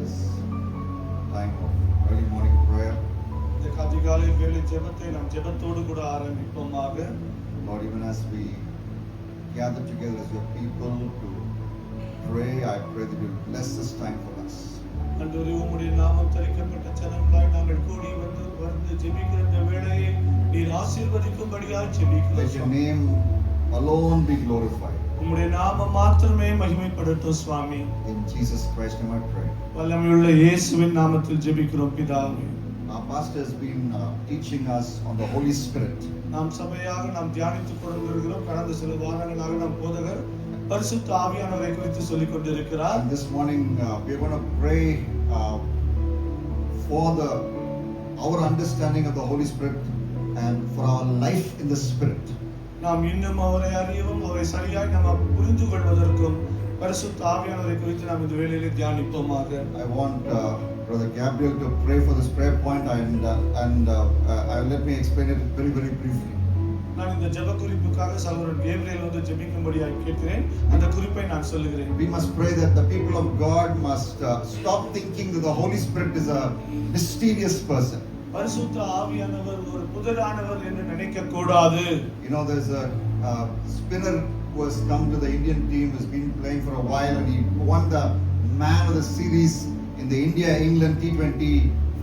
this time of early morning prayer. அதிகாலை வேளை ஜெபத்தை நாம் ஜெபத்தோடு கூட ஆரம்பிப்போமாக. Lord, even as we gather together as your people to pray, I pray that you bless this time for us. ஆண்டவரே, உம்முடைய நாமம் தரிக்கப்பட்ட ஜனங்களாய் நாங்கள் கூடி வந்து ஜெபிக்கிற இந்த வேளையை நீர் ஆசீர்வதிக்கும்படியாய் ஜெபிக்கிறோம். Let your name alone be glorified. உம்முடைய நாமம் மாத்திரமே மகிமைப்படட்டும் சுவாமி. In Jesus Christ name I pray. வல்லமையுள்ள இயேசுவின் நாமத்தில் ஜெபிக்கிறோம் பிதாவே. Our pastor has been teaching us on the Holy Spirit. நாம் சபையாக நாம் தியானித்துக் கொண்டிருக்கிறோம். கடந்த சில வாரங்களாக நாம் போதகர் பரிசுத்த ஆவியானவரை குறித்து சொல்லிக் கொண்டிருக்கிறார். And this morning we are going to pray for our understanding of the Holy Spirit and for our life in the Spirit. நாம் இன்னும் அவரை அறியவும் அவரை சரியாய் நாம் புரிந்து கொள்வதற்கும் பரிசுத்த ஆவியானவரை குறித்து நாம் இந்த வேளையிலே தியானிப்போமாக. I want Brother Gabriel to pray for this prayer point and let me explain it very briefly. நான் இந்த ஜெப குறிப்புக்காக சகோதரன் கேப்ரியல் வந்து ஜெபிக்கும்படியாக கேட்கிறேன். அந்த குறிப்பை நான் சொல்லுகிறேன். We must pray that the people of God must stop thinking that the Holy Spirit is a mysterious person. பரிசுத்த ஆவியானவர் ஒரு புதிரானவர் என்று நினைக்க கூடாது. You know, there's a spinner who has come to the Indian team, has been playing for a while, and he won the man of the series in the India-England T20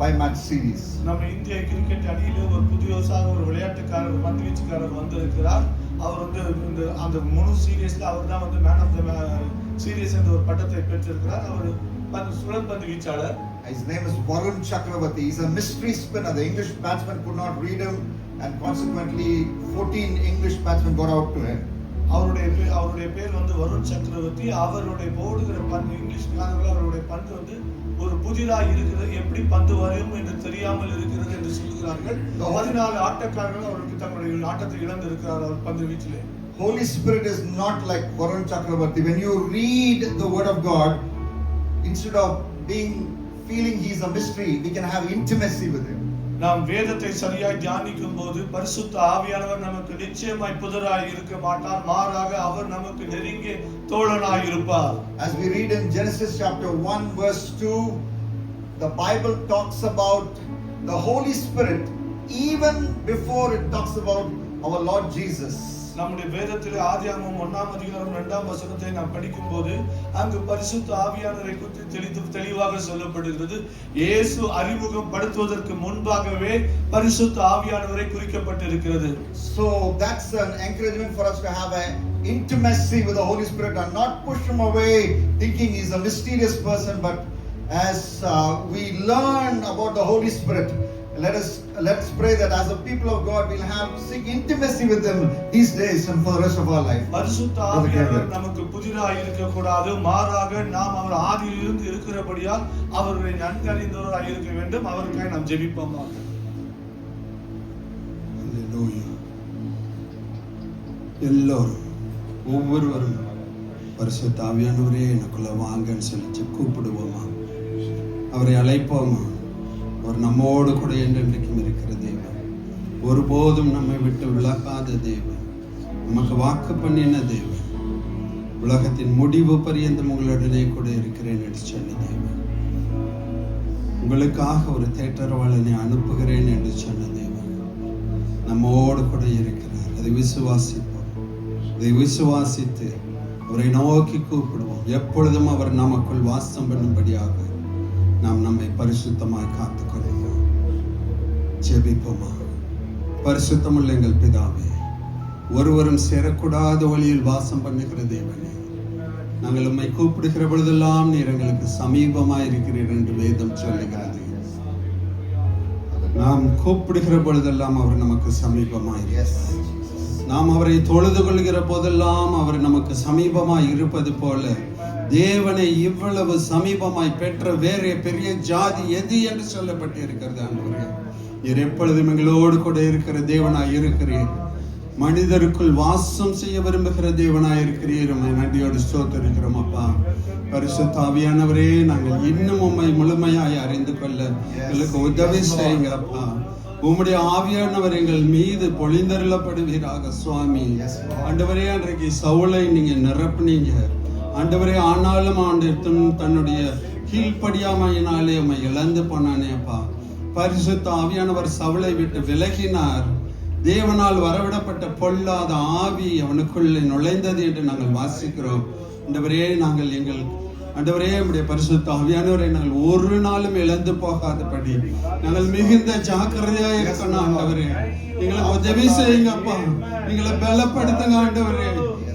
5-match series. நம்ம இந்திய cricket அணியில ஒரு புதியசாக ஒரு விளையாட்டுக்காரர் பந்து வீச்சுக்காரர் வந்திருக்கிறார். அவர் வந்து அந்த முழு சீரீஸ்ல அவர் தான் வந்து மேன் ஆஃப் த சீரீஸ் என்ற ஒரு பட்டத்தை பெற்றிருக்கிறார். அவர் சுழற்பந்து வீச்சாளர். His name is Varun Chakravarti. He's a mystery spinner. The English batsmen could not read him, and consequently 14 English batsmen got out to him. அவருடைய பேர் வந்து வருண் சக்கரவர்த்தி. அவருடைய போடுகிற பந்து இங்கிலீஷ்காரர்கள் அவருடைய பந்து வந்து ஒரு புதிராக இருக்கிறது, எப்படி பந்து வரும் என்று தெரியாமல் இருக்கிறது என்று சொல்கிறார்கள். 14 ஆட்டக்காரர்கள் அவருக்கு தங்களுடைய ஆட்டத்தை இழந்து இருக்கிறார்கள் பந்து வீச்சிலே. Holy Spirit is not like Varun Chakravarti. When you read the Word of God, instead of feeling he is a mystery, we can have intimacy with him. நாம் வேதத்தை சரியாய் தியானிக்கும் போது பரிசுத்த ஆவியானவர் நமக்கு நிச்சயமாய் புதிராய் இருக்க மாட்டார். மாறாக அவர் நமக்கு நெருங்கிய தோழனாய் இருப்பார். As we read in Genesis chapter 1 verse 2, the Bible talks about the Holy Spirit even before it talks about our Lord Jesus. நம்முடைய வேதத்திலே ஆதியாகமம் 1ஆம் அதிகாரம் 2ஆம் வசனத்தை நாம் படிக்கும்போது அங்கு பரிசுத்த ஆவியானவரை குறித்து தெளிவாக சொல்லப்படுகிறது. இயேசு அறிமுகப்படுத்துவதற்கு முன்பாகவே பரிசுத்த ஆவியானவரை குறிக்கப்பட்டிருக்கிறது. So that's an encouragement for us to have an intimacy with the Holy Spirit and not push him away thinking he's a mysterious person, but as we learn about the Holy Spirit, let's pray that as a people of God we'll have seek intimacy with him these days and for the rest of our life. பரிசுத்த ஆவியானவர் நமக்கு புதிராய் இருக்க கூடாது. மாறாக நாம் அவர் ஆதியிலிருந்து இருக்கிறபடியால் அவரை நன்கு அறிந்தவராய் இருக்க வேண்டும். அவருக்காக நாம் ஜெபிப்போமாக. ஹல்லேலூயா. எல்லாரும் ஒவ்வொருவரும் பரிசுத்த ஆவியானவரே எனக்குள்ள வாங்கன்னு சொல்லி கூப்பிடுவோமா, அவரை அழைப்போமா. அவர் நம்மோடு கூட என்றென்றைக்கும் இருக்கிற தேவன், ஒருபோதும் நம்மை விட்டு விலகாத தேவன், நமக்கு வாக்கு பண்ணின தேவன், உலகத்தின் முடிவு பரியந்தம் உங்களுடனே கூட இருக்கிறேன் என்று சொன்ன தேவன், உங்களுக்காக ஒரு தேற்றரவாளனை அனுப்புகிறேன் என்று சொன்ன தேவன் நம்மோடு கூட இருக்கிறார். அதை விசுவாசிப்போம். அதை விசுவாசித்து அவரை நோக்கி கூப்பிடுவோம். எப்பொழுதும் அவர் நமக்குள் வாசம் பண்ணும்படியாக நாம் நம்மை பரிசுத்தமாய் காத்துக்கொள்வோம். ஜெபிப்போமா. பரிசுத்தமுள்ள எங்கள் பிதாவே, ஒருவரும் சேரக்கூடாத வழியில் வாசம் பண்ணுகிற தேவனே, நாங்கள் உம்மை கூப்பிடுகிற பொழுதெல்லாம் நீர் எங்களுக்கு சமீபமாய் இருக்கிறீர் என்று வேதம் சொல்லுகிறது. நாம் கூப்பிடுகிற பொழுதெல்லாம் அவர் நமக்கு சமீபமாய், நாம் அவரை தொழுது கொள்கிற போதெல்லாம் அவர் நமக்கு சமீபமாய் இருப்பது போல தேவனை இவ்வளவு சமீபமாய் பெற்ற வேற பெரிய ஜாதி எது என்று சொல்லப்பட்டு இருக்கிறது. ஆண்டவரே, நீர் எப்பொழுதும் எங்களோடு கூட இருக்கிற தேவனாய் இருக்கிறீர். மனிதருக்குள் வாசம் செய்ய விரும்புகிற தேவனாய் இருக்கிறீர். உம்மை நன்றியோடு ஸ்தோத்திரிக்கிறோம் அப்பா. பரிசுத்த ஆவியானவரே, நாங்கள் இன்னும் உம்மை முழுமையாய் அறிந்து கொள்ள எங்களுக்கு உதவி செய்யுங்க அப்பா. உம்முடைய ஆவியானவர் எங்கள் மீது பொழிந்தருளப்படுவீராக சுவாமி. ஆண்டவரே, அன்றைக்கு சவுலை நீங்க நிரப்புனீங்க ஆண்டவரே. ஆனாலும் தன்னுடைய கீழ்ப்படியாமையினாலே உம்மை இழந்து போனானே அப்பா. பரிசுத்த ஆவியானவர் சவுலை விட்டு விலகினார். தேவனால் வரவிடப்பட்ட பொல்லாத ஆவி அவனுக்குள்ளே நுழைந்தது என்று நாங்கள் வாசிக்கிறோம். ஆண்டவரே, நாங்கள் எங்கள் ஆண்டவரே உம்முடைய பரிசுத்த ஆவியானவரை நாங்கள் ஒரு நாளும் இழந்து போகாதபடி நாங்கள் மிகுந்த ஜாக்கிரதையாக இருக்கணும். ஆண்டவரே, எங்களுக்கு உதவி செய்யுங்கப்பா, எங்களை பலப்படுத்துங்க. ஆண்டவரே,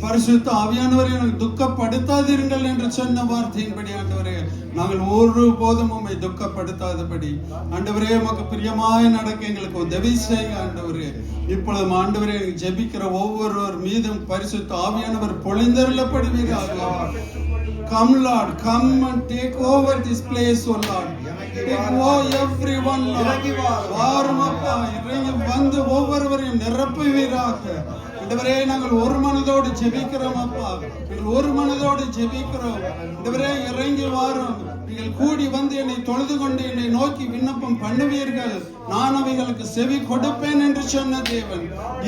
பரிசுத்த ஆவியானவரை நாங்கள் துக்கப்படுத்தாதீர்கள் என்று சொன்ன வார்த்தையின்படி ஆண்டவரே, நாங்கள் ஒரு போதும் உம்மை துக்கப்படுத்தாதபடி ஆண்டவரே உமக்கு பிரியமாய் நடக்க எங்களுக்கு உதவி செய்யுங்க. ஆண்டவரே, இப்பொழுது ஆண்டவரே ஜெபிக்கிற ஒவ்வொருவர் மீதும் பரிசுத்த ஆவியானவர் பொழிந்தருளப்படுவீராக. Come Lord, come and take over this place, oh Lord. Take over everyone, Lord. வாரும் அப்பா, இறங்கி வந்து ஒவ்வொருவரையும் நிரப்புவீராக. ஆண்டவரே, நாங்கள் ஒரு மனதோடு ஜெபிக்கிறோம் அப்பா, நாங்கள் ஒரு மனதோடு ஜெபிக்கிறோம். ஆண்டவரே, இறங்கி வாரும். நீங்கள் கூடி வந்து என்னை தொழுது கொண்டு என்னை நோக்கி விண்ணப்பம் பண்ணுவீர்கள், நான் அவைகளுக்கு செவி கொடுப்பேன் என்று சொன்ன தேவன்,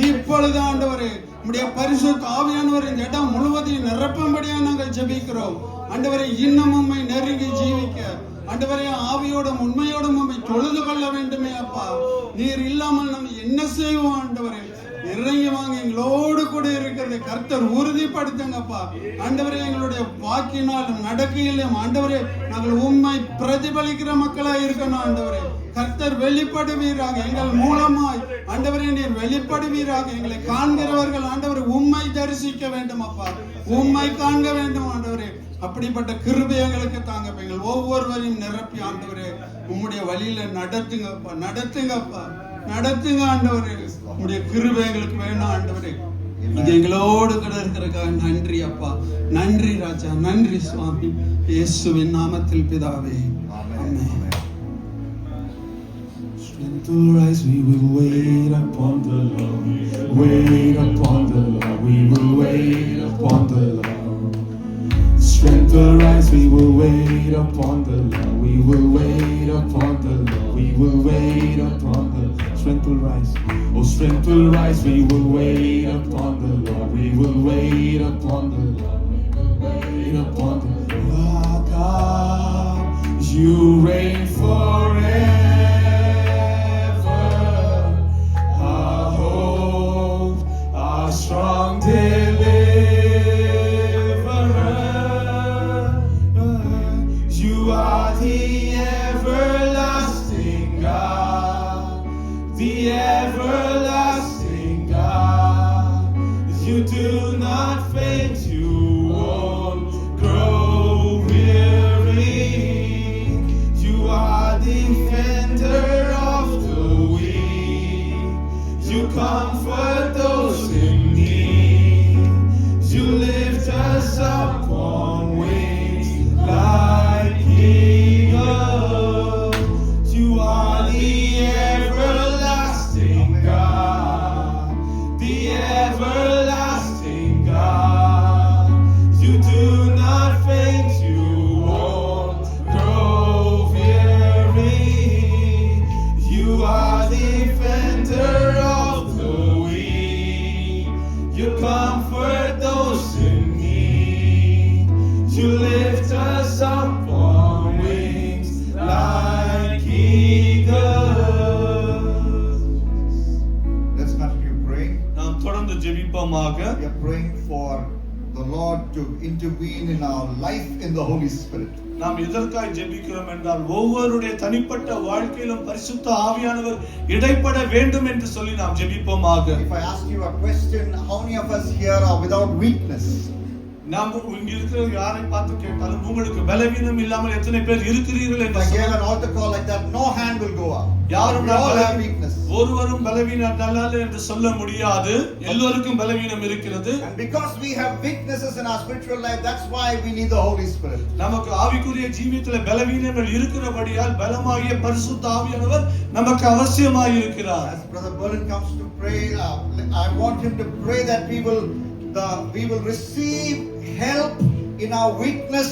இப்பொழுது ஆண்டவரே உம்முடைய பரிசுத்த ஆவியானவர் இந்த இடம் முழுவதையும் நிரப்பும்படியா நாங்கள் ஜெபிக்கிறோம். ஆண்டவரே, இன்னும் உம்மை நெருங்கி ஜீவிக்க ஆண்டவரே ஆவியோடும் உண்மையோடும் உம்மை தொழுது கொள்ள வேண்டுமே அப்பா. நீர் இல்லாமல் நம்ம என்ன செய்வோம்? ஆண்டவரே, இறங்கி வாங்க, எங்களோடு கூட இருக்கிறது கர்த்தர் உறுதிப்படுத்துங்கப்பா. ஆண்டவரே, எங்களுடைய வாக்கினாலும் நடக்கையிலும் ஆண்டவரே நாங்கள் உம்மை பிரதிபலிக்கிற மக்களாய் இருக்கணும். ஆண்டவரே, கர்த்தர் வெளிப்படுவீராக, எங்கள் மூலமாய் ஆண்டவரே நீர் வெளிப்படுவீராக. எங்களை காண்கிறவர்கள் ஆண்டவரே உம்மை தரிசிக்க வேண்டும் அப்பா, உம்மை காண்க வேண்டும் ஆண்டவரே. அப்படிப்பட்ட கிருபை எங்களுக்கு தாங்க. எங்கள் ஒவ்வொருவரையும் நிரப்பி ஆண்டவரே உம்முடைய வழியில நடத்துங்கப்பா, நடத்துங்கப்பா, நடத்துங்க ஆண்டவரே. உம்முடைய கிருபை எங்களுக்கு வேணும் ஆண்டவரே. இது எங்களோடு கூட இருக்கிறதுக்காக நன்றி அப்பா, நன்றி ராஜா, நன்றி சுவாமி. இயேசுவின் நாமத்தில் பிதாவே, ஆமென். Strength will rise, we will wait upon the Lord. Wait upon the Lord, we will wait upon the Lord. Strength will rise, we will wait upon the Lord. We will wait upon the Lord. We will wait upon the Lord. Strength will rise, oh strength will rise, we will wait upon the Lord. We will wait upon the Lord. Wait upon the Lord. God, you reign forever. Strong deliverer, you are the everlasting God, the everlasting God. You do not faint, you won't grow weary. You are the defender of the weak. You comfort those in need. You lift us up on wings like eagles. You are the everlasting God, the everlasting God. You do not faint, you won't grow weary. You are the defender of the weak. You comfort those in need. You lift us up on wings like eagles. Let's continue praying. நாம் தொடர்ந்து ஜெபிப்போமாக. We are praying for the Lord to intervene in our life in the Holy Spirit. நாம் எதற்காய் ஜெபிக்கிறோம் என்றால் ஒவ்வொருடைய தனிப்பட்ட வாழ்க்கையிலும் பரிசுத்த ஆவியானவர் இடைப்பட வேண்டும் என்று சொல்லி நாம் ஜெபிப்போமாக. If I ask you a question, how many of us here are without weakness? நாம் இங்க இருக்கிற யாரை பார்த்து கேட்டாலும் உங்களுக்கு பலவீனம் இல்லாமல் எத்தனை பேர் இருக்கிறீர்கள் If என்று I gave சொன்னால் an altar call like that, no hand will go up. யாரும் We all have weakness. ஒருவரும் பலவீனம் என்று சொல்ல முடியாது. எல்லோருக்கும் பலவீனம் இருக்கிறது. And because we have weaknesses in our spiritual life, that's why we need the Holy Spirit. நமக்கு ஆவிக்குரிய ஜீவியத்தில் பலவீனங்கள் இருக்கிறபடியால் பலமாகிய பரிசுத்த ஆவியானவர் நமக்கு அவசியமாய் இருக்கிறார். As Brother Berlin comes to pray, I want him to pray that we will receive help in our weakness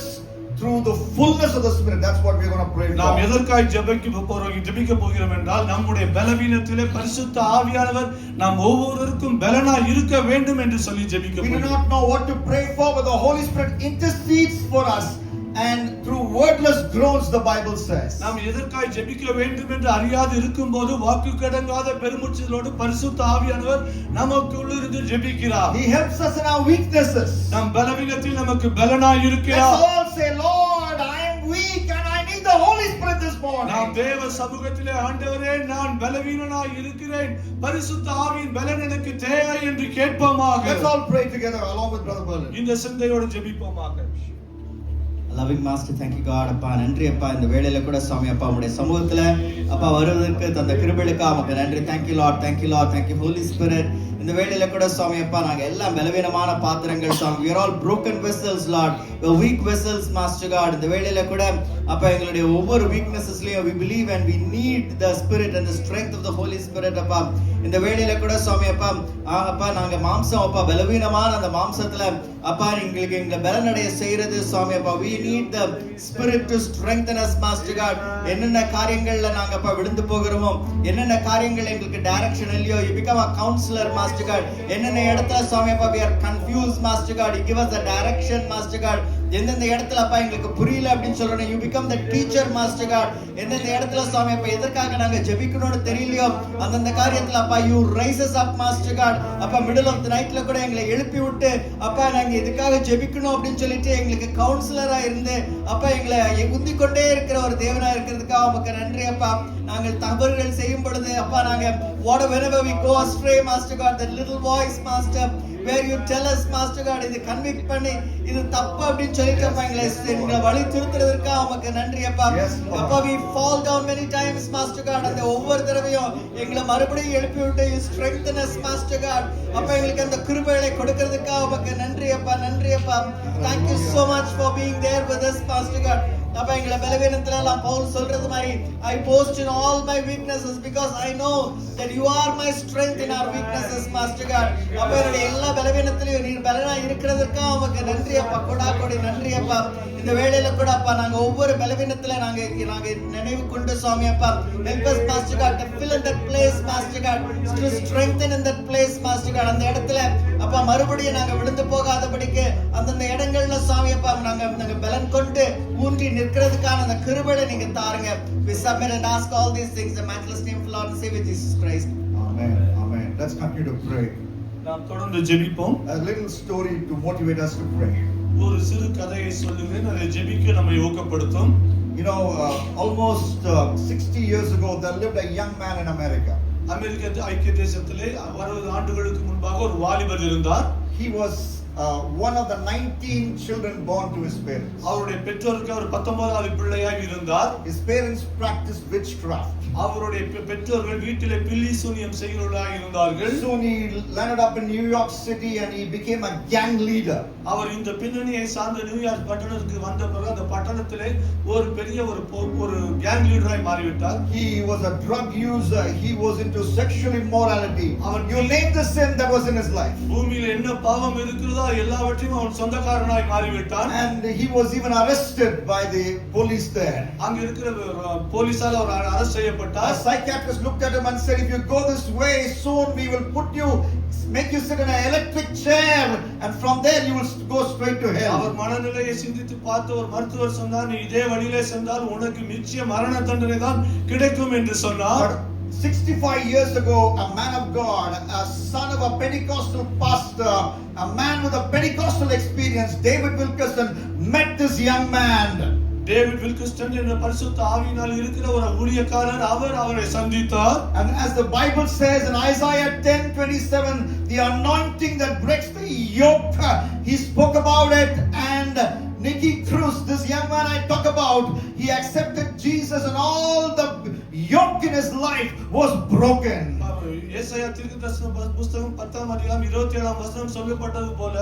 through the fullness of the Spirit. That's what we're going to pray for. நாம் எதற்காய் ஜெபிக்க போகிறோம் என்றால் நம்முடைய பலவீனத்திலே பரிசுத்த ஆவியானவர் நாம் ஒவ்வொருவருக்கும் பலனாய் இருக்க வேண்டும் என்று சொல்லி ஜெபிக்க We do போகிறோம். not know what to pray for, but the Holy Spirit intercedes for us, and through wordless groans, the Bible says. நாம் எதற்காய் ஜெபிக்க வேண்டும் என்று அறியாது இருக்கும்போது வாக்கு கடங்காத பெருமூச்சுகளோடு பரிசுத்த ஆவியானவர் நமக்குள்ளிருந்து ஜெபிக்கிறார். He helps us in our weaknesses. நம் பலவீனத்தில் நமக்கு பலனாய் இருக்கிறார். Let's all say, Lord, I am weak and I need the Holy Spirit this morning. நாம் தேவ சமூகத்திலே ஆண்டவரே நான் பலவீனனாய் இருக்கிறேன், பரிசுத்த ஆவியின் பலன் எனக்கு தேவை என்று கேட்போமாக. Let's all pray together along with Brother Berlin. இந்த சிந்தையோடு ஜெபிப்போமாக. Loving master, thank you God. அப்பா நன்றி அப்பா, இந்த வேளையில கூட சுவாமி அப்பா உங்களுடைய சமூகத்துல அப்பா வருவதற்கு தந்த கிருபைகளுக்கு நமக்கு நன்றி. Thank you Lord, thank you Lord, thank you Holy Spirit. இந்த வேளையில கூட சுவாமி அப்பா நாங்க எல்லாம் பலவீனமான பாத்திரங்கள் சுவாமி. we are all broken vessels lord, we are weak vessels master god. இந்த வேளையில கூட அப்பா எங்களுடைய ஒவ்வொரு weaknessesலயும் we believe and we need the spirit and the strength of the holy spirit அப்பா. இந்த வேளையில கூட சுவாமி அப்பா அப்பா நாங்க மாம்சம் அப்பா பலவீனமான அந்த மாம்சத்துல அப்பா எங்களுக்கு எங்களை பலனடைய செய்யறது சுவாமி அப்பா. we need the spirit to strengthen us master god. என்னென்ன காரியங்கள்ல நாங்க அப்பா விழுந்து போகிறோமோ, என்னென்ன காரியங்கள் எங்களுக்கு டைரக்ஷன் இல்லையோ, you become a counselor master god. என்னென்ன இடத்துல சுவாமி அப்பா we are confused master god, you give us the direction master god. எந்தெந்த இடத்துல அப்பா எங்களுக்கு புரியல அப்படின்னு சொல்றோம், you become the teacher master god. எந்தெந்த இடத்துல சுவாமி அப்பா எதற்காக நாங்க ஜெபிக்கணும்னு தெரியலையோ அந்தந்த காரியத்துல அப்பா you rise us up master god. அப்பா middle of the nightல கூட எங்களை எழுப்பி விட்டு அப்பா நாங்க இதுக்காக ஜெபிக்கணும் அப்படின்னு சொல்லிட்டு எங்களுக்கு கவுன்சிலரா இருந்து அப்பா எங்களை உந்தி கொண்டே இருக்கிற ஒரு தேவனா இருக்கிறதுக்காக உமக்கு நன்றி அப்பா. நாங்கள் தவறுகள் செய்யும் பொழுது அப்பா நாங்க whenever we go astray master god, that little voice master where you tell us master god இது கன்விக்ட் பண்ணி இது தப்பு அப்படின்னு சொல்லிட்டு அப்பா எங்களை வழி திருத்துறதுக்காக உமக்கு நன்றி அப்பா. அப்பா we fall down many times master god, அந்த ஒவ்வொரு தடவையும் எங்களை மறுபடியும் எழுப்பி விட்டு you strengthen us master god. அப்பா எங்களுக்கு அந்த கிருபைகளை கொடுக்கிறதுக்காக உமக்கு நன்றி அப்பா, நன்றி அப்பா. thank you so much for being there with us master god. அப்பா எங்களை பலவீனத்துல எல்லாம் பவுல் சொல்றது மாதிரி I boast in all my weaknesses because I know that you are my strength in our weaknesses master god. அப்பா என்னுடைய எல்லா பலவீனத்திலையும் நீர் பலனா இருக்கிறதுக்காக உமக்கு நன்றி அப்பா, கொடாக்கொடி நன்றி அப்பா. இந்த வேளையில கூட அப்பா நாங்க ஒவ்வொரு பலவீனத்துல நாங்க நினைவு கொண்டு சுவாமி அப்பா help us master god to fill in that place master god, to strengthen in that place master god. அந்த இடத்துல அப்பா மறுபடியும் நாங்க விழுந்து போகாதபடிக்கு அந்தந்த இடங்கள்ல சுவாமி அப்பா நாங்க பலன் கொண்டு ஊன்றி நிற்கிறதுக்கான அந்த கிருபையை நீங்க தாருங்க. we submit and ask all these things in the matchless name of Lord and Savior Jesus Christ. Amen. Amen. Let's continue to pray. நாம் தொடர்ந்து ஜெபிப்போம். A little story to motivate us to pray. ஒரு சிறு கதையை சொல்லுவேன், அதை ஜெபிக்க நம்மை ஊக்கப்படுத்தும். You know, almost 60 years ago, there lived a young man in America. அமெரிக்க ஐக்கிய தேசத்திலே 60 ஆண்டுகளுக்கு முன்பாக ஒரு வாலிபர் இருந்தார். He was one of the 19 children born to his parents. அவருடைய பெற்றோருக்கு அவர் 19வது பிள்ளையாக இருந்தார். His parents practiced witchcraft. அவருடைய பெற்றோர்கள் வீட்டிலே பில்லி சூனியம் செய்கிறவர்களாக இருந்தார்கள். Soon he landed up in New York City and he became a gang leader. அவர் இந்த பின்னணியை சார்ந்த நியூயார்க் பட்டணத்துக்கு வந்த பிறகு அந்த பட்டணத்திலே ஒரு பெரிய ஒரு கேங் லீடராய் மாறிவிட்டார். He was a drug user. He was into sexual immorality. You name the sin that was in his life. பூமியில என்ன பாவம் இருக்கிறதோ எல்லாவற்றையும் அவன் சொந்தக்காரனாய் மாறிவிட்டான். And he was even arrested by the police there. அங்க இருக்கிற போலீசால அவர் அரெஸ்ட் செய்யப்பட்டார். A psychiatrist looked at him and said, if you go this way, soon we will make you sit in an electric chair and from there you will go straight to hell. அவர் மனநிலையை சிந்தித்து பார்த்து ஒரு மருத்துவர் சொன்னார், நீ இதே வழியிலே சென்றால் உனக்கு நிச்சய மரண தண்டனை தான் கிடைக்கும் என்று சொன்னார். 65 years ago, a man of God, a son of a Pentecostal pastor, a man with a Pentecostal experience, David Wilkerson, met this young man. David Wilkerson என்ற பரிசுத்த ஆவியினால் இருக்கிற ஒரு ஊழியக்காரர் அவரை சந்தித்தார். And as the Bible says in Isaiah 10:27, the anointing that breaks the yoke, he spoke about it. And Nicky Cruz, this young man I talk about, he accepted Jesus and all the yoke in his life was broken. ஏசாயா தீர்க்கதரிசன புத்தகம் 10ஆம் அதிகாரம் 27ஆம் வசனம் சொல்லப்பட்டது போல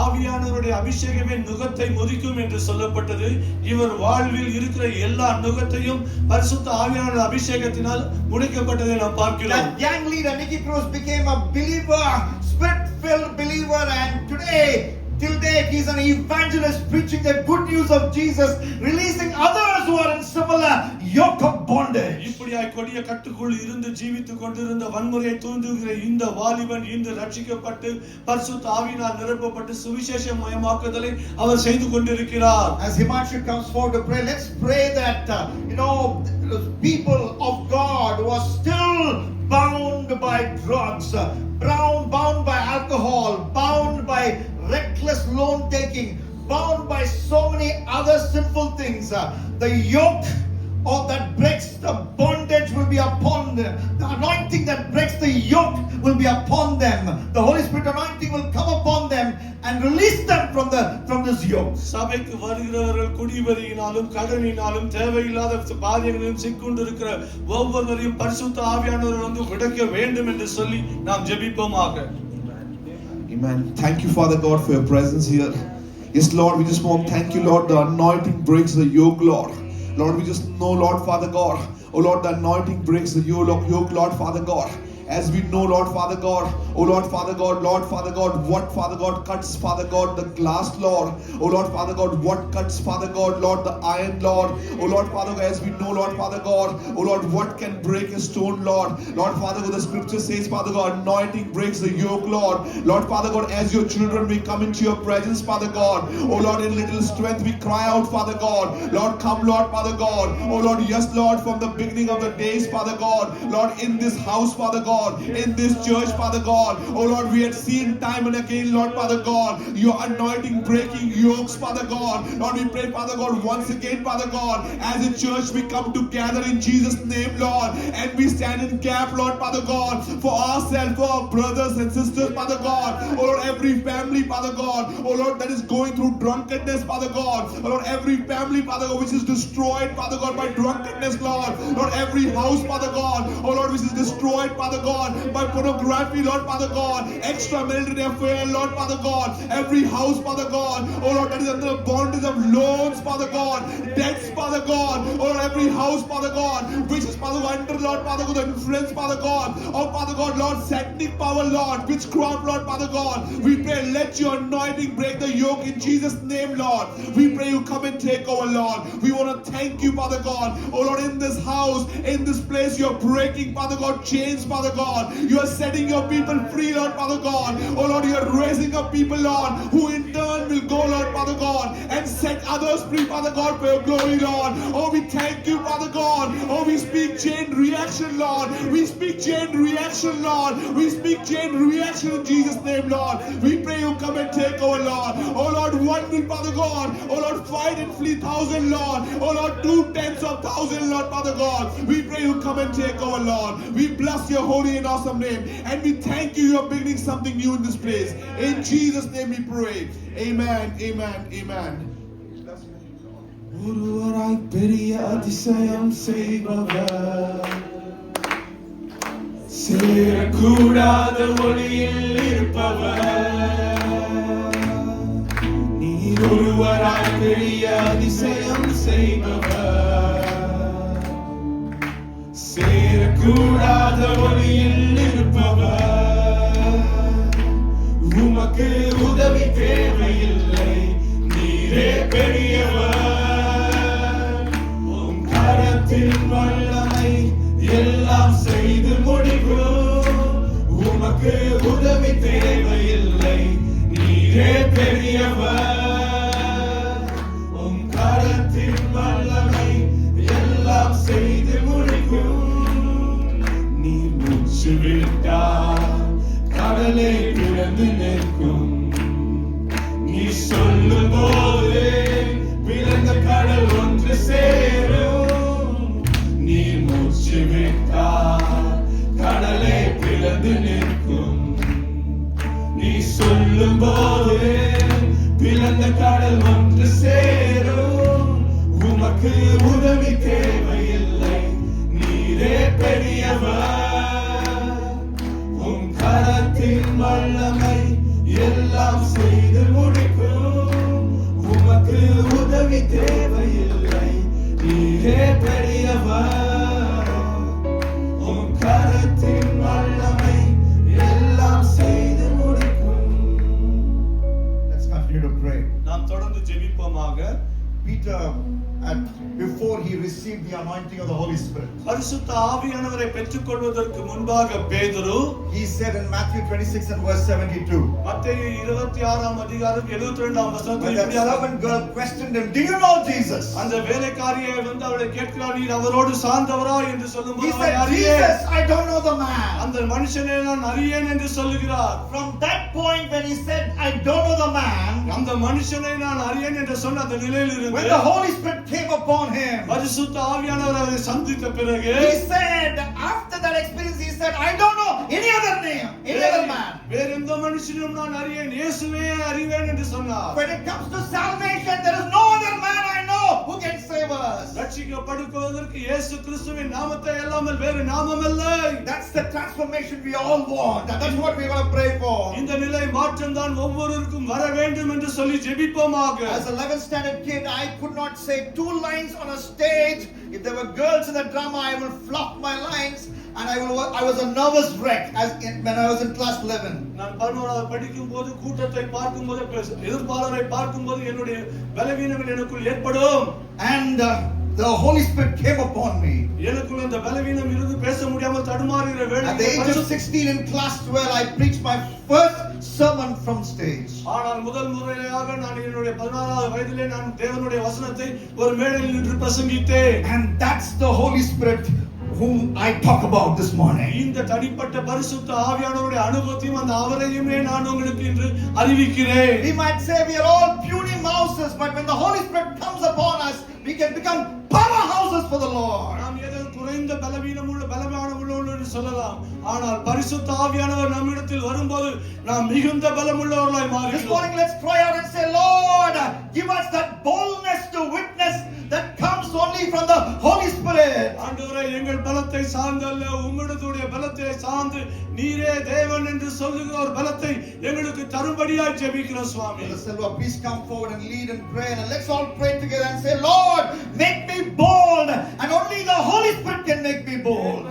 ஆவியானவருடைய அபிஷேகமே நுகத்தை முறிக்கும் என்று சொல்லப்பட்டது. இவர் வாழ்வில் இருக்கிற எல்லா நுகத்தையும் பரிசுத்த ஆவியானவருடைய அபிஷேகத்தினால் முறிக்கப்பட்டதை நாம் பார்க்கிறோம். That young leader Nicky Cruz became a believer, spirit-filled believer, and today till date he's an evangelist preaching the good news of Jesus, releasing others who are in similar yoke of bondage. இப்படியாய் கொடிய கட்டுக்குள் இருந்து ஜீவித்துக் கொண்டிருந்த வன்முறையை தூண்டுகிற இந்த வாலிபன் இன்று ரட்சிக்கப்பட்டு பரிசுத்த ஆவியினால் நிரப்பப்பட்டு சுவிசேஷ மயமாக்குதலை அவர் செய்து கொண்டிருக்கிறார். As Himanshu comes forward to pray, let's pray that people of God who are still bound by drugs, bound by alcohol, bound by reckless loan taking, bound by so many other sinful things, the yoke that breaks the bondage will be upon them. The anointing that breaks the yoke will be upon them. The Holy Spirit anointing will come upon them and release them from this yoke. சபைக்கு வருகிறவர்கள் குடிவெறியினாலும் கடனினாலும் தேவையில்லாத பாதைகளிலும் சிக்கொண்டிருக்கிற ஒவ்வொருவரையும் பரிசுத்த ஆவியானவர் வந்து விடுவிக்க வேண்டும் என்று சொல்லி நாம் ஜெபிப்போமாக. Amen. Thank you, Father God, for your presence here. Yes, Lord, we just want to thank you, Lord. The anointing breaks the yoke, Lord. Lord, we just know, Lord, Father God. Oh, Lord, the anointing breaks the yoke, Lord, Father God. As we know, Lord, Father God, oh Lord, Father God, Lord, Father God, what, Father God, cuts, Father God, the glass, Lord, oh Lord, Father God, what cuts, Father God, Lord, the iron, Lord, oh Lord, Father God, as we know, Lord, Father God, oh Lord, what can break a stone, Lord, Lord, Father God, the scripture says, Father God, anointing breaks the yoke, Lord, Lord, Father God, as your children, we come into your presence, Father God, oh Lord, in little strength, we cry out, Father God, Lord, come, Lord, Father God, oh Lord, yes, Lord, from the beginning of the days, Father God, Lord, in this house, Father God, in this church, Father God, oh Lord, we had seen time and again, Lord, Father God, your anointing breaking yokes, Father God, Lord, we pray, Father God, once again, Father God, as a church we come together in Jesus' name, Lord, and we stand in gap, Lord, Father God, for ourselves, for our brothers and sisters, Father God, oh Lord, every family, Father God, oh Lord, that is going through drunkenness, Father God, oh Lord, every family, Father God, which is destroyed, Father God, by drunkenness, Lord, Lord, every house, Father God, oh Lord, which is destroyed, Father God, by pornography, Lord, Father God, extramarital affair, Lord, Father God, every house, Father God, oh Lord, that is under the bondage of loans, Father God, debts, Father God, oh Lord, every house, Father God, which is, Father God, under, Lord, Father God, the influence, Father God, oh Father God, Lord, satanic power, Lord, witchcraft, Lord, Father God, we pray, let your anointing break the yoke in Jesus' name, Lord, we pray you come and take over, Lord, we want to thank you, Father God, oh Lord, in this house, in this place, you're breaking, Father God, chains, Father God, you are setting your people free, Lord, Father God, oh Lord, you are raising up people, Lord, who in turn will go, Lord, Father God, and set others free, Father God, for your glory, Lord, oh we thank you, Father God, oh we speak chain reaction, Lord, we speak chain reaction, Lord, we speak chain reaction in Jesus' name, Lord, we pray you come and take over, Lord, oh Lord, one will, Father God, oh Lord, fight and flee 1,000, Lord, oh Lord, 2/10,000, Lord, Father God, we pray you come and take over, Lord, we bless your holy and awesome name, and we thank you, you are beginning something new in this place, in Jesus' name we pray, amen, amen, amen. ஒருவராய் பெரிய அதிசயம் செய்பவர், சேரக்கூடாத ஒளியில் இருப்பவர், நீர் ஒருவராய் பெரிய அதிசயம் செய்பவர், சேரக்கூடாத ஒளியில் இருப்பவர், உமக்கு உதவி தேவையில்லை, நீரே பெரியவர், உம் கரத்தின் வல்லமை எல்லாம் செய்து முடிக்கும், உமக்கு உதவி தேவையில்லை, நீரே பெரியவர், உம் கரத்தின் வல்லமை எல்லாம் செய்து முடிக்கும், நீர் மூச்சு விட்டால் கடலே பிறந்து நிற்கும், நீ சொல்லும் போதே பிறந்த கடல் ஒன்று சேரும், நீர் மூச்சு விட்டால் கடலே பிறந்து நிற்கும், நீ சொல்லும் போதே பிறந்த கடல் ஒன்று சேரும், உமக்கு உதவி தேவையில்லை, நீரே பெரியவர், உம் கரத்தின் வல்லமை எல்லாம் செய்து முடிக்கும், உமக்கு உதவி தேவையில்லை, நீரே பெரியவர், உம் கரத்தின் வல்லமை எல்லாம் செய்து முடிக்கும். Let's continue to pray. நாம் தொடர்ந்து ஜெபிப்போமாக. Peter before he received the anointing of the Holy Spirit. பரிசுத்த ஆவியானவரை பெற்றுக்கொள்வதற்கு முன்பாக பேதுரு He said in Matthew 26 and verse 72. மத்தேயு 26ஆம் அதிகாரம் 72ஆம் When வசனத்தில் that servant girl questioned him, "Do you know Jesus?" அந்த வேலைக்காரியை வந்து அவளை கேட்கிறார், நீர் அவரோடு சார்ந்தவரா என்று He சொல்லும்போது said, அவள் அறியேன். "Jesus, I don't know the man." அந்த மனுஷனை நான் அறியேன் என்று சொல்லுகிறார். From that point when he said, "I don't know the man," அந்த மனுஷனை நான் அறியேன் என்று சொன்ன அந்த நிலையில் when இருந்து the Holy Spirit came upon him, பரிசுத்த ஆவியானவர் அவரை சந்தித்த பிறகு he said, after that experience, he said, "I don't know any other name, any other man." வேற எந்த மனுஷனும் நான் அறியேன், இயேசுவே அறிவேன் என்று சொன்னார். When it comes to salvation, there is no other man I know who can save us. ரட்சிக்கப்படுவதற்கு இயேசு கிறிஸ்துவின் நாமத்தை அல்லாமல் வேறு நாமம் இல்லை. That's the transformation we all want. That's what we want to pray for. இந்த நிலை மாற்றம் தான் ஒவ்வொருவருக்கும் வர வேண்டும் என்று சொல்லி ஜெபிப்போமாக. As a 11th standard kid, I could not say 2 lines on a stage. If there were girls in the drama, I will flop my lines, and I was a nervous wreck when I was in class 11. நான் 11வது படிக்கும் போது கூட்டத்தை பார்க்கும்போது எதிர்ப்பாளரை பார்க்கும்போது என்னுடைய பலவீனங்கள் எனக்குள் ஏற்படும். And the Holy Spirit came upon me. எனக்குள்ள அந்த பலவீனம் இருந்து பேச முடியாமல் தடுமாறுகிற வேளையில் At the age of 16 in class 12, I preached my first sermon from stage. ஆனால் முதல் முறையாக நான் என்னுடைய 16வது வயதிலே நான் தேவனுடைய வசனத்தை ஒரு மேடையில் நின்று பிரசங்கித்தேன். And that's the Holy Spirit whom I talk about this morning. இந்த தனிப்பட்ட பரிசுத்த ஆவியானவருடைய அனுபவத்தையும் அந்த அவரையுமே நான் உங்களுக்கு இன்று அறிவிக்கிறேன். We might say we are all puny mouses, but when the Holy Spirit comes upon us, we can become powerhouses for the Lord. நாம் ஏதோ குறைந்த பலவீனமுள்ள என்று சொல்லலாம். ஆனால் பரிசுத்த ஆவியானவர் நம்மிடத்தில் வரும்போது நாம் மிகுந்த பலமுள்ளவர்களாய் This மாறுகிறோம். morning let's cry out and say, "Lord, give us that boldness to witness that comes only from the Holy Spirit." ஆண்டவரே, எங்கள் பலத்தை சார்ந்தல்ல, உம்முடைய பலத்தை சார்ந்து நீரே தேவன் என்று சொல்லுகிற ஒரு பலத்தை எங்களுக்கு தரும்படியாய் ஜெபிக்கிறோம் சுவாமி. Brother Silva, please come forward and lead in prayer, and let's all pray together and say, "Lord, make me bold, and only the Holy Spirit can make me bold."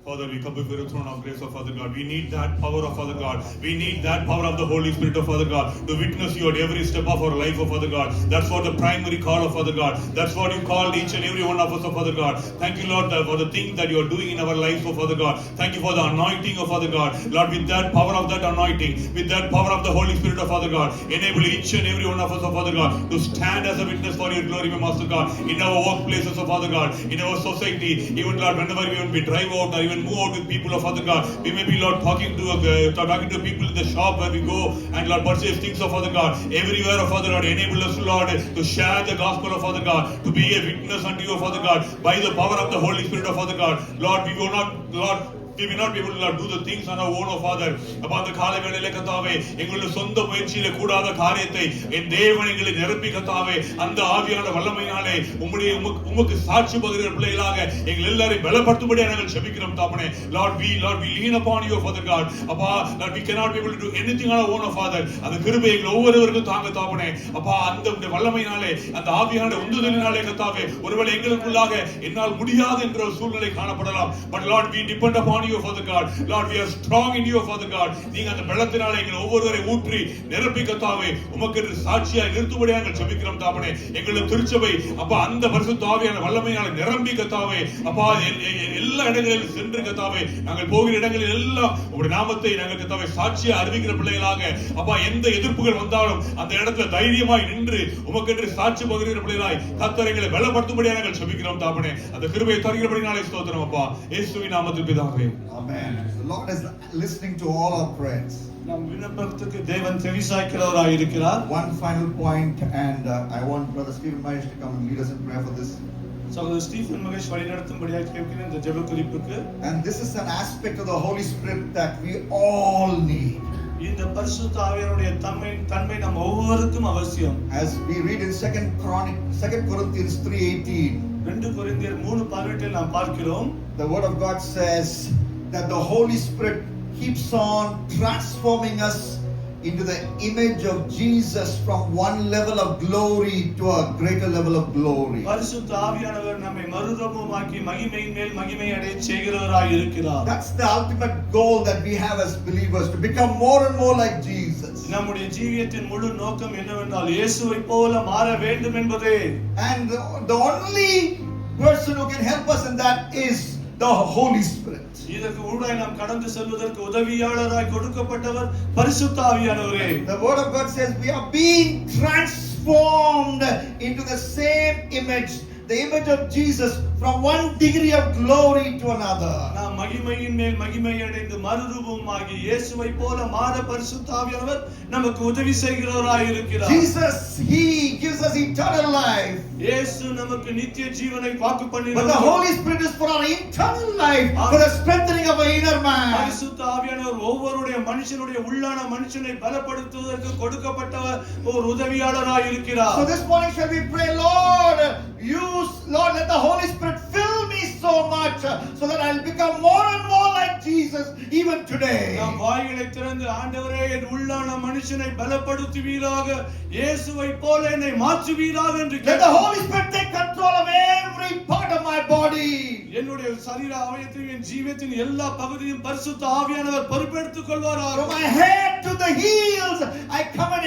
Father, we come before the throne of grace of Father God. We need that power of Father God. We need that power of the Holy Spirit of Father God to witness you at every step of our life of Father God. That's what the primary call of Father God. That's what you called each and every one of us of Father God. Thank you, Lord, for the things that you are doing in our lives of Father God. Thank you for the anointing of Father God. Lord, with that power of that anointing, with that power of the Holy Spirit of Father God, enable each and every one of us of Father God to stand as a witness for your glory, my Master God, in our workplaces of Father God, in our society, even Lord, whenever we drive out or even move out with people of Father God. We may be, Lord, talking to people in the shop where we go and, Lord, purchase things of Father God. Everywhere of Father God, enable us, Lord, to share the gospel of Father God, to be a witness unto you, Father God, by the power of the Holy Spirit of Father God. Lord, we will not, Lord, we will not be able to do the things on our own, oh Father. அப்பா அந்த காலை வேளையிலே கர்த்தாவே, எங்களுடைய சொந்த முயற்சியிலே கூடாத காரியத்தை என் தேவன் எங்களை நிரப்பி கர்த்தாவே, அந்த ஆவியான வல்லமையினாலே உமக்கு சாட்சி பகிர்கிற பிள்ளைகளாக எங்கள் எல்லாரையும் பலப்படுத்தும்படியாக நாங்கள் ஜெபிக்கிறோம் தாப்பனே. Lord, we lean upon you, Father God. அப்பா, Lord, we cannot be able to do anything on our own, oh Father. அந்த கிருபை எங்கள் ஒவ்வொருவருக்கும் தாங்க தாப்பனே. அப்பா, அந்த வல்லமையினாலே, அந்த ஆவியான உந்துதலினாலே கர்த்தாவே, ஒருவேளை எங்களுக்குள்ளாக என்னால் முடியாது என்ற ஒரு சூழ்நிலை காணப்படலாம். But Lord, we depend upon you, Father God. Lord, we are strong in you, Father God. நீங்க அந்த பலத்தினாலே எங்கள் ஒவ்வொருவரை ஊற்றி நிரப்பி கர்த்தாவே, உமக்கு சாட்சியாய் நிறுத்தும்படியாக நாங்கள் ஜெபிக்கிறோம் தாப்பனே. எங்களுடைய திருச்சபை அப்பா அந்த பரிசுத்த ஆவியான வல்லமையினாலே நிரம்பி கர்த்தாவே, அப்பா எல்லா இடங்களிலும் சென்று கர்த்தாவே, நாங்கள் போகிற இடங்களில் எல்லாம் உம்முடைய நாமத்தை நாங்கள் கர்த்தாவே சாட்சியாய் அறிவிக்கிற பிள்ளைகளாக, அப்பா எந்த எதிர்ப்புகள் வந்தாலும் அந்த இடத்துல தைரியமாய் நின்று உமக்கென்று சாட்சி பகிர்கிற பிள்ளைகளாய் கர்த்தர் எங்களை பலப்படுத்தும்படியாக நாங்கள் ஜெபிக்கிறோம் தாப்பனே. அந்த கிருபையை தருகிறபடினாலே ஸ்தோத்திரம் அப்பா, இயேசுவின் நாமத்தில் பிதாவே. Amen. The Lord is listening to all our prayers. நம் விண்ணப்பத்துக்கு தேவன் செவிசாய்க்கிறவராய் இருக்கிறார். One final point, and I want Brother Stephen Mahesh to come and lead us in prayer for this. சகோதரர் ஸ்டீஃபன் மகேஷ் வழிநடத்தும்படியாக கேட்கிறேன் இந்த ஜெப குறிப்புக்கு. And this is an aspect of the Holy Spirit that we all need. இந்த பரிசுத்த ஆவியானுடைய தன்மை நம் ஒவ்வொருவருக்கும் அவசியம். As we read in 2 Corinthians 3:18, 2 கொரிந்தியர் 3:18 நாம் பார்க்கிறோம். the word of God says that the Holy Spirit keeps on transforming us into the image of Jesus from one level of glory to a greater level of glory. பரிசுத்த ஆவியானவர் நம்மை மறுரூபமாக்கி மகிமையின் மேல் மகிமை அடைய செய்கிறவராய் இருக்கிறார். That's the ultimate goal that we have as believers, to become more and more like Jesus. நம்முடைய ஜீவியத்தின் முழு நோக்கம் என்னவென்றால் இயேசுவை போல மாற வேண்டும் என்பதே. And the only person who can help us in that is the Holy Spirit. இதற்கு ஊடாய் நாம் கடந்து செல்வதற்கு உதவியாளராய் கொடுக்கப்பட்டவர் பரிசுத்த ஆவியானவரே. The word of God says we are being transformed into the same image, the image of Jesus, from one degree of glory to another. நாம் மகிமையின் மேல் மகிமை அடைந்து மறுரூபமாகி இயேசுவை போல மாற பரிசுத்த ஆவியானவர் நமக்கு உதவி செய்கிறவராய் இருக்கிறார். Jesus, he gives us eternal life. இயேசு நமக்கு நித்திய ஜீவனை வாக்கு But பண்ணினார். the Holy Spirit is for our eternal life, for the strengthening of our inner man. பரிசுத்த ஆவியானவர் ஒவ்வொருடைய மனுஷனுடைய உள்ளான மனுஷனை பலப்படுத்துவதற்கு கொடுக்கப்பட்ட ஒரு உதவியாளராய் இருக்கிறார். So this morning shall we pray, Lord, Lord, let the Holy Spirit fill me so much so that I'll become more and more like Jesus even today. நாம் வாய்களை திறந்து ஆண்டவரே என் உள்ளான மனுஷனை பலப்படுத்துவீராக, இயேசுவை போல என்னை மாற்றுவீராக என்று Let the Holy Spirit take control of every part of my body. என்னுடைய சரீர அவயவத்தின் என் ஜீவியத்தின் எல்லா பகுதியும் பரிசுத்த ஆவியானவர் பொறுப்பெடுத்துக் கொள்வாராக. From my head to the heels, I commit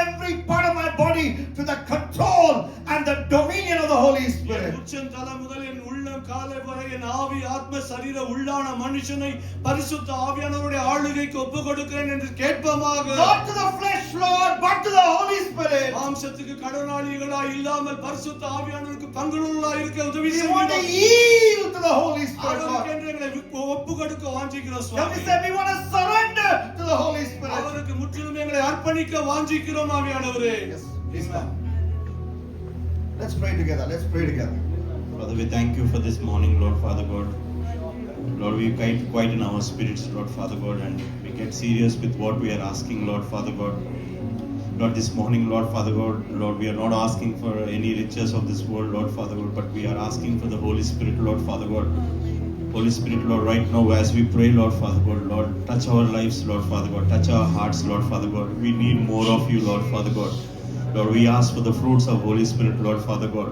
every part of my body to the control and the dominion of the Holy Spirit. உச்சம் தலை முதல் என் உள்ளம் காலை வரை என் ஆவி ஆத்ம சரீர உள்ளான மனுஷனை பரிசுத்த ஆவியானவருடைய ஆளுகைக்கு ஒப்பு கொடுக்கிறேன் என்று கேட்போமாக. Not to the flesh, Lord, but to the Holy Spirit. மாம்சத்துக்கு கடனாளிகளாய் இல்லாமல் பரிசுத்த ஆவியானவருக்கு பங்குள்ளவர்களாய் இருக்க உதவி We want to செய்யுங்கள். yield to the Holy Spirit, Lord. அவருக்கு எங்களை ஒப்பு கொடுக்க வாஞ்சிக்கிறோம் Can Swami. we say we want to surrender to the Holy Spirit? அவருக்கு முற்றிலும் எங்களை அர்ப்பணிக்க வாஞ்சிக்கிறோம் ஆவியானவரே. Yes, please come. Let's pray together. Let's pray together. Father, we thank you for this morning, Lord Father God. Lord, we quite in our spirits, Lord Father God, and we get serious with what we are asking, Lord Father God. Lord, this morning, Lord Father God, Lord, we are not asking for any riches of this world, Lord Father God, but we are asking for the Holy Spirit, Lord Father God. Holy Spirit, Lord, right now as we pray, Lord Father God, Lord, touch our lives, Lord Father God, touch our hearts, Lord Father God. We need more of you, Lord Father God. Lord, we ask for the fruits of Holy Spirit, Lord Father God.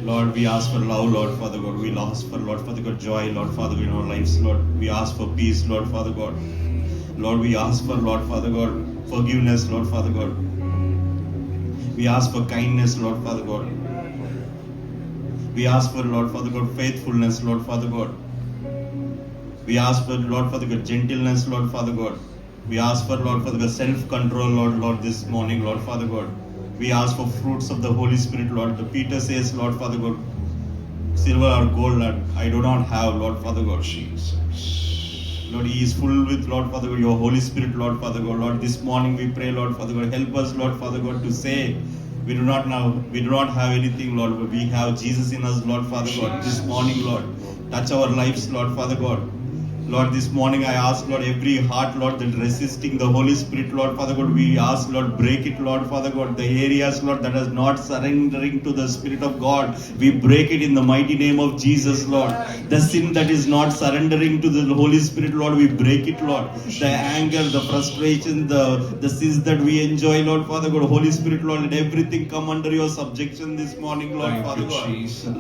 Lord, we ask for love, Lord Father God. We ask for, Lord Father God, joy, Lord Father God, in our lives, Lord. We ask for peace, Lord Father God. Lord, we ask for, Lord Father God, forgiveness, Lord Father God. We ask for kindness, Lord Father God. We ask for, Lord Father God, faithfulness, Lord Father God. We ask for, Lord Father God, gentleness, Lord Father God. We ask for, Lord Father God, self-control, Lord, this morning, Lord Father God. We ask for fruits of the Holy Spirit, Lord. The Peter says, Lord Father God, silver or gold, Lord, I do not have, Lord Father God. Lord, He is full with, Lord Father God, your Holy Spirit, Lord Father God. Lord, this morning we pray, Lord Father God, help us, Lord Father God, to say, we do not have anything, Lord, but we have Jesus in us, Lord Father God. This morning, Lord, touch our lives, Lord Father God. Lord, this morning I ask, Lord, every heart, Lord, that resisting the Holy Spirit, Lord Father God, we ask, Lord, break it, Lord Father God. The areas, Lord, that is not surrendering to the Spirit of God, we break it in the mighty name of Jesus, Lord. The sin that is not surrendering to the Holy Spirit, Lord, we break it, Lord. The anger, the frustration, the sins that we enjoy, Lord Father God, Holy Spirit, Lord, let everything come under your subjection this morning, Lord Father God.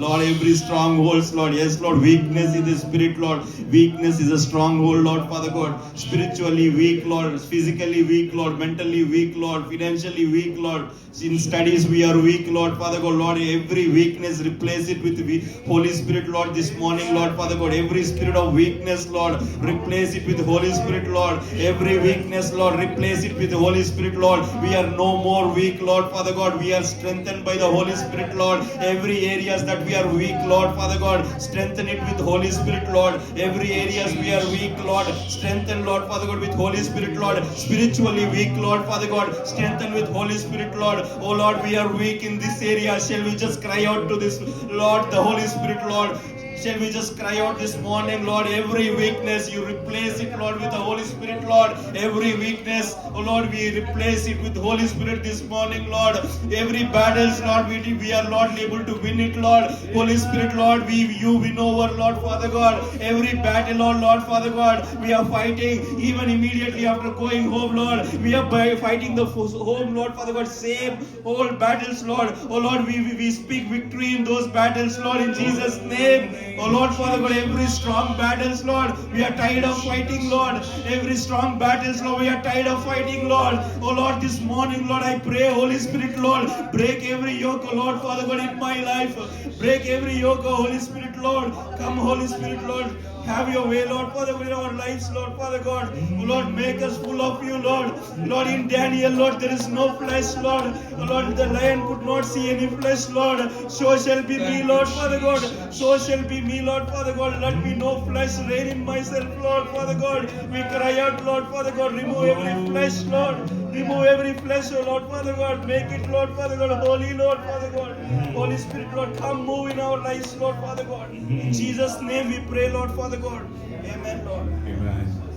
Lord, every strongholds, Lord, yes, Lord, weakness in the Spirit, Lord, weakness is a stronghold, Lord Father God. Spiritually weak, Lord, physically weak, Lord, mentally weak, Lord, financially weak, Lord. In studies we are weak, Lord Father God. Lord, every weakness replace it with the Holy Spirit, Lord, this morning, Lord Father God. Every spirit of weakness, Lord, replace it with the Holy Spirit, Lord. Every weakness, Lord, replace it with the Holy Spirit, Lord. We are no more weak, Lord Father God. We are strengthened by the Holy Spirit, Lord. Every areas that we are weak, Lord Father God, strengthen it with Holy Spirit, Lord. Every areas we are weak, Lord, strengthen, Lord Father God, with Holy Spirit, Lord. Spiritually weak, Lord Father God, strengthen with Holy Spirit, Lord. Oh Lord, we are weak in this area. Shall we just cry out to this, Lord, the Holy Spirit, Lord? Shall we just cry out this morning, Lord, every weakness, you replace it, Lord, with the Holy Spirit, Lord. Every weakness, oh Lord, we replace it with Holy Spirit this morning, Lord. Every battles, Lord, we are not able to win it, Lord. Holy Spirit, Lord, you win over, Lord, Father God. Every battle, Lord, Father God, we are fighting, even immediately after going home, Lord, we are fighting the home, Lord, Father God, same old battles, Lord. Oh Lord, we speak victory in those battles, Lord, in Jesus' name. Oh Lord, Father God, every strong battles, Lord, we are tired of fighting, Lord. Every strong battles, Lord, we are tired of fighting, Lord. Oh Lord, this morning, Lord, I pray, Holy Spirit, Lord, break every yoke, oh Lord, Father God, in my life. Break every yoke, oh Holy Spirit, Lord. Come, Holy Spirit, Lord. Have your way, Lord, Father God, in our lives, Lord, Father God. Oh Lord, make us full of you, Lord. Lord, in Daniel, Lord, there is no flesh, Lord. Oh Lord, the lion could not see any flesh, Lord. So shall be me, Lord, Father God. So shall be me, Lord, Father God. Let me no flesh reign in myself, Lord, Father God. We cry out, Lord, Father God, remove every flesh, Lord. Remove every flesh, oh Lord, Father God. Make it, Lord, Father God, holy, Lord, Father God. Holy Spirit, Lord, come move in our lives, Lord, Father God. In Jesus' name we pray, Lord, Father God. Amen, Lord. Amen.